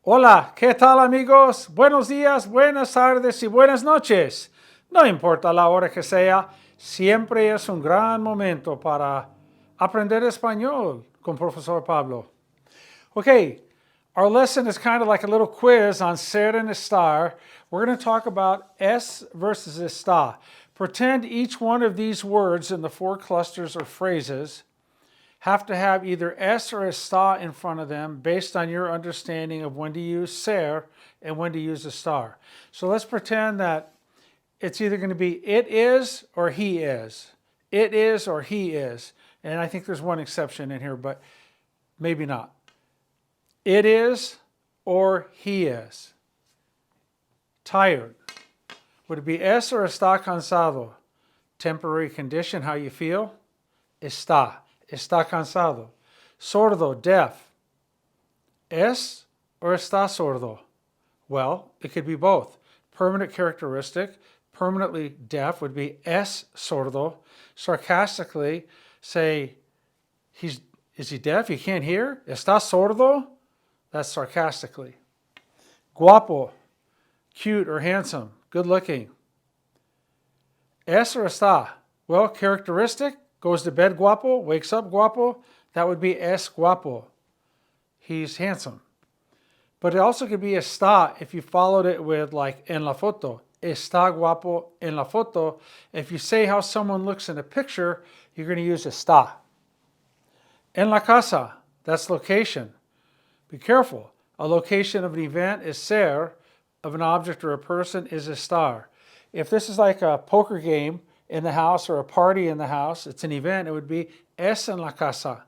Hola, ¿qué tal amigos? Buenos días, buenas tardes y buenas noches. No importa la hora que sea, siempre es un gran momento para aprender español con Profesor Pablo. Okay, our lesson is kind of like a little quiz on ser and estar. We're going to talk about es versus está. Pretend each one of these words in the four clusters or phrases have to have either es or está in front of them based on your understanding of when to use ser and when to use estar. So let's pretend that it's either going to be it is or he is. It is or he is. And I think there's one exception in here, but maybe not. It is or he is. Tired. Would it be es or está cansado? Temporary condition, how you feel? Está. Está cansado. Sordo, deaf. Es or está sordo? Well, it could be both. Permanent characteristic, permanently deaf would be es sordo. Sarcastically, say, is he deaf? He can't hear? ¿Está sordo? That's sarcastically. Guapo, cute or handsome, good looking. Es or está? Well, characteristic, goes to bed guapo, wakes up guapo, that would be es guapo. He's handsome. But it also could be está if you followed it with like en la foto. Está guapo en la foto. If you say how someone looks in a picture, you're going to use está. En la casa, that's location. Be careful. A location of an event is ser, of an object or a person is estar. If this is like a poker game in the house or a party in the house, it's an event, it would be es en la casa.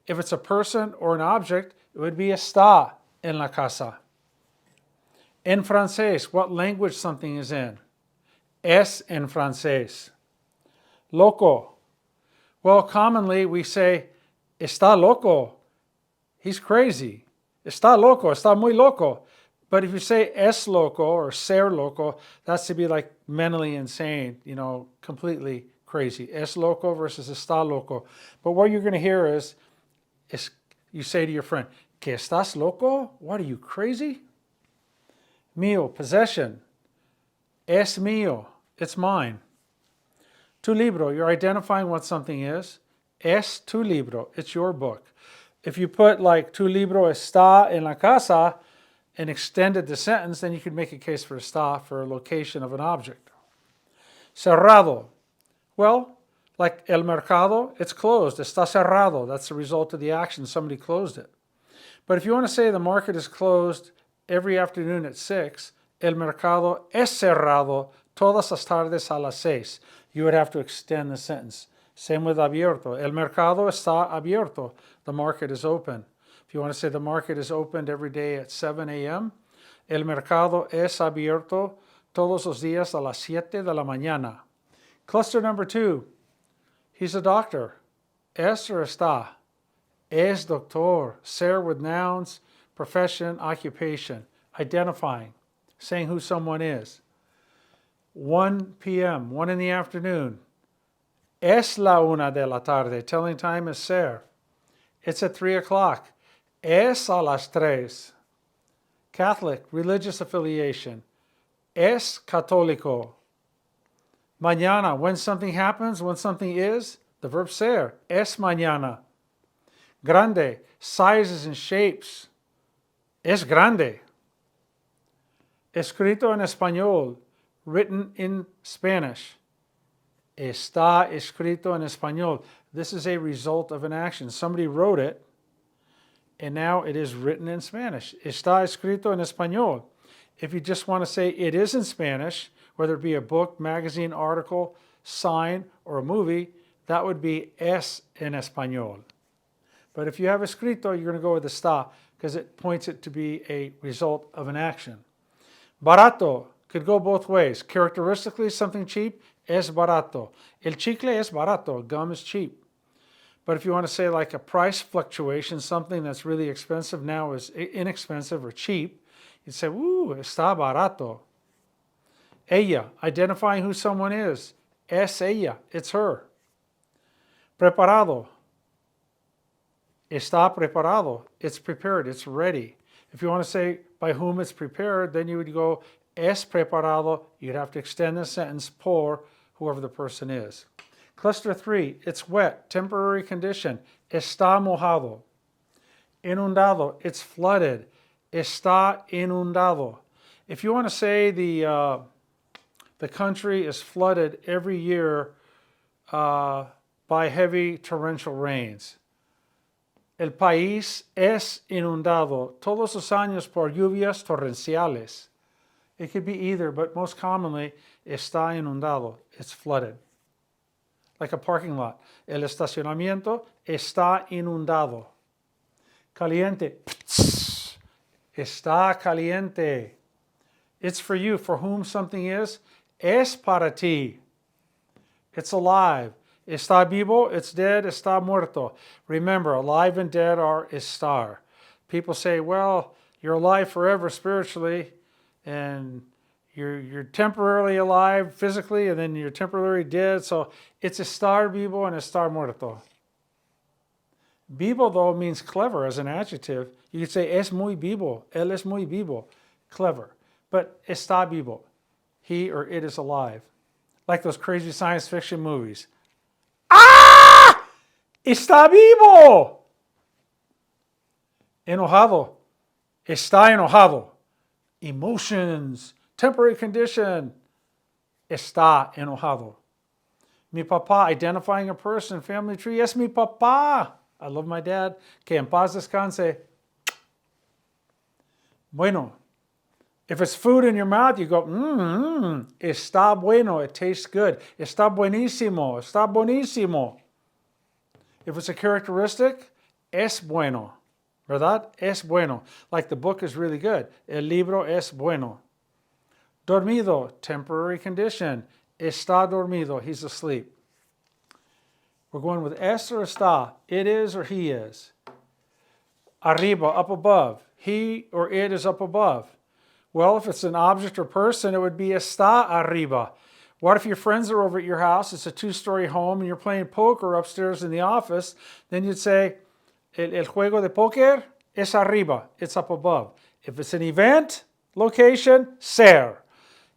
If it's a person or an object, it would be está en la casa. En francés, what language something is in? Es en francés. Loco. Well, commonly we say, está loco. He's crazy. Está loco, está muy loco. But if you say es loco or ser loco, that's to be like mentally insane, completely crazy. Es loco versus está loco. But what you're going to hear is you say to your friend, ¿Que estás loco? What, are you crazy? Mío, possession. Es mío, it's mine. Tu libro, you're identifying what something is. Es tu libro, it's your book. If you put like tu libro está en la casa, and extended the sentence, then you could make a case for está for a location of an object. Cerrado. Well, like el mercado, it's closed. Está cerrado. That's the result of the action. Somebody closed it. But if you want to say the market is closed every afternoon at 6, el mercado es cerrado todas las tardes a las 6. You would have to extend the sentence. Same with abierto. El mercado está abierto. The market is open. If you want to say the market is opened every day at 7 a.m., el mercado es abierto todos los días a las 7 de la mañana. Cluster number 2, he's a doctor. Es or está? Es doctor. Ser with nouns, profession, occupation. Identifying, saying who someone is. 1 p.m., 1 in the afternoon. Es la una de la tarde. Telling time is ser. It's at 3 o'clock. Es a las 3. Catholic, religious affiliation. Es católico. Mañana, when something happens, when something is, the verb ser. Es mañana. Grande, sizes and shapes. Es grande. Escrito en español, written in Spanish. Está escrito en español. This is a result of an action. Somebody wrote it, and now it is written in Spanish. Está escrito en español. If you just want to say it is in Spanish, whether it be a book, magazine, article, sign, or a movie, that would be es en español. But if you have escrito, you're going to go with está because it points it to be a result of an action. Barato could go both ways. Characteristically, something cheap, es barato. El chicle es barato. Gum is cheap. But if you want to say like a price fluctuation, something that's really expensive now is inexpensive or cheap, you'd say, ooh, está barato. Ella, identifying who someone is. Es ella, it's her. Preparado. Está preparado, it's prepared, it's ready. If you want to say by whom it's prepared, then you would go es preparado. You'd have to extend the sentence por whoever the person is. Cluster 3, it's wet, temporary condition. Está mojado. Inundado, it's flooded. Está inundado. If you want to say the country is flooded every year by heavy torrential rains. El país es inundado todos los años por lluvias torrenciales. It could be either, but most commonly, está inundado. It's flooded. Like a parking lot. El estacionamiento está inundado. Caliente. Está caliente. It's for you. For whom something is, es para ti. It's alive. Está vivo, it's dead, está muerto. Remember, alive and dead are estar. People say, well, you're alive forever spiritually, and you're temporarily alive physically, and then you're temporarily dead. So it's estar vivo and estar muerto. Vivo, though, means clever as an adjective. You could say, es muy vivo, él es muy vivo, clever. But está vivo, he or it is alive. Like those crazy science fiction movies. ¡Ah! ¡Está vivo! Enojado. Está enojado. Emotions. Temporary condition. Está enojado. Mi papá, identifying a person, family tree. Es mi papá. I love my dad. Que en paz descanse. Bueno. If it's food in your mouth, you go, está bueno, it tastes good. Está buenísimo, está buenísimo. If it's a characteristic, es bueno, ¿verdad? Es bueno. Like the book is really good. El libro es bueno. Dormido, temporary condition. Está dormido, he's asleep. We're going with es or está. It is or he is. Arriba, up above. He or it is up above. Well, if it's an object or person, it would be está arriba. What if your friends are over at your house? It's a 2-story home and you're playing poker upstairs in the office. Then you'd say, el juego de póker es arriba. It's up above. If it's an event, location, ser.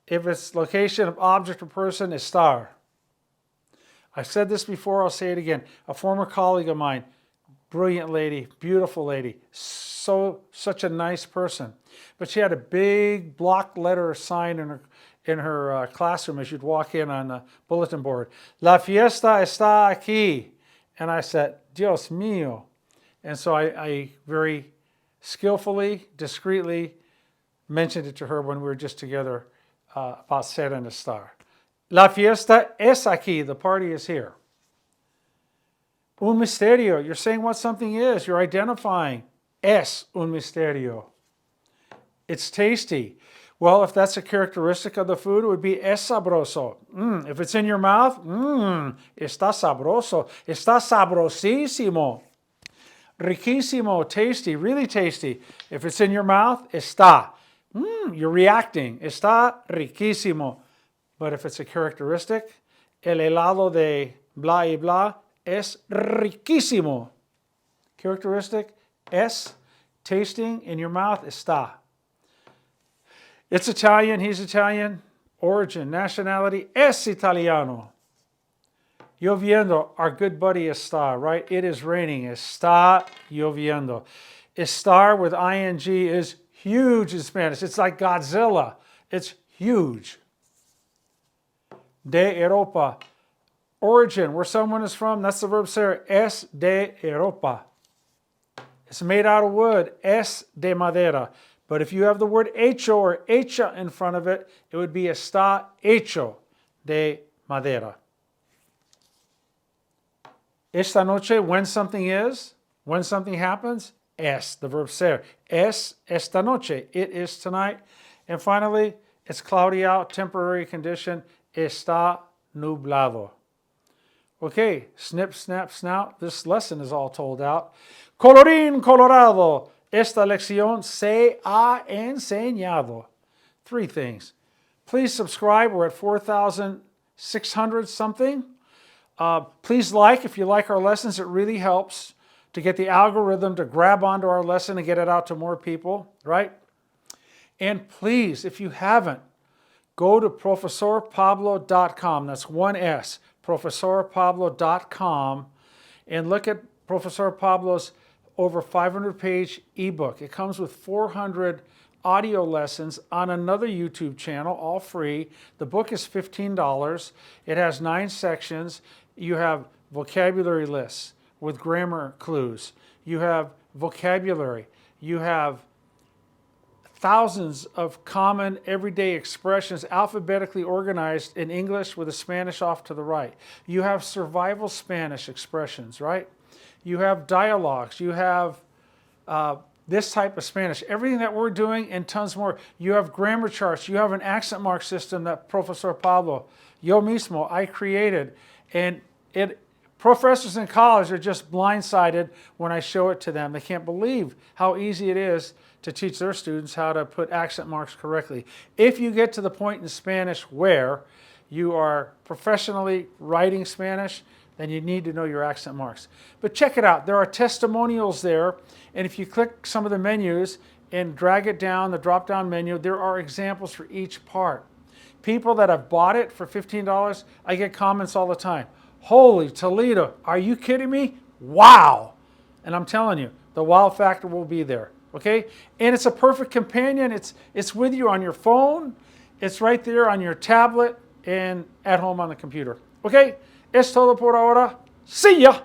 If it's location of object or person, estar. I've said this before, I'll say it again. A former colleague of mine, brilliant lady, beautiful lady, such a nice person. But she had a big block letter sign in her classroom as you'd walk in on the bulletin board. La fiesta está aquí. And I said, Dios mío. And so I very skillfully, discreetly mentioned it to her when we were just together about ser and estar. La fiesta es aquí. The party is here. Un misterio. You're saying what something is. You're identifying. Es un misterio. It's tasty. Well, if that's a characteristic of the food, it would be es sabroso. If it's in your mouth, está sabroso. Está sabrosísimo. Riquísimo, tasty, really tasty. If it's in your mouth, está. You're reacting. Está riquísimo. But if it's a characteristic, el helado de bla y bla es riquísimo. Characteristic, es. Tasting, in your mouth, está. It's Italian, he's Italian. Origin, nationality, es italiano. Lloviendo, our good buddy está, right? It is raining, está lloviendo. Estar with ing is huge in Spanish. It's like Godzilla. It's huge. De Europa. Origin, where someone is from, that's the verb ser, es de Europa. It's made out of wood, es de madera. But if you have the word hecho or hecha in front of it, it would be está hecho de madera. Esta noche, when something is, when something happens, es, the verb ser. Es esta noche, it is tonight. And finally, it's cloudy out, temporary condition, está nublado. Okay, snip, snap, snout. This lesson is all told out. Colorín colorado. Esta lección se ha enseñado. 3 things. Please subscribe. We're at 4,600 something. Please like if you like our lessons. It really helps to get the algorithm to grab onto our lesson and get it out to more people, right? And please, if you haven't, go to profesorpablo.com. That's one S, profesorpablo.com, and look at Professor Pablo's over 500-page ebook. It comes with 400 audio lessons on another YouTube channel, all free. The book is $15. It has 9 sections. You have vocabulary lists with grammar clues. You have vocabulary. You have thousands of common everyday expressions alphabetically organized in English with the Spanish off to the right. You have survival Spanish expressions, right? You have dialogues. You have this type of Spanish. Everything that we're doing and tons more. You have grammar charts. You have an accent mark system that Profesor Pablo, yo mismo, I created. And professors in college are just blindsided when I show it to them. They can't believe how easy it is to teach their students how to put accent marks correctly. If you get to the point in Spanish where you are professionally writing Spanish, then you need to know your accent marks. But check it out. There are testimonials there, and if you click some of the menus and drag it down, the drop-down menu, there are examples for each part. People that have bought it for $15, I get comments all the time. Holy Toledo, are you kidding me? Wow! And I'm telling you, the wow factor will be there. Okay? And it's a perfect companion. It's with you on your phone. It's right there on your tablet and at home on the computer. Okay? Es todo por ahora. See ya!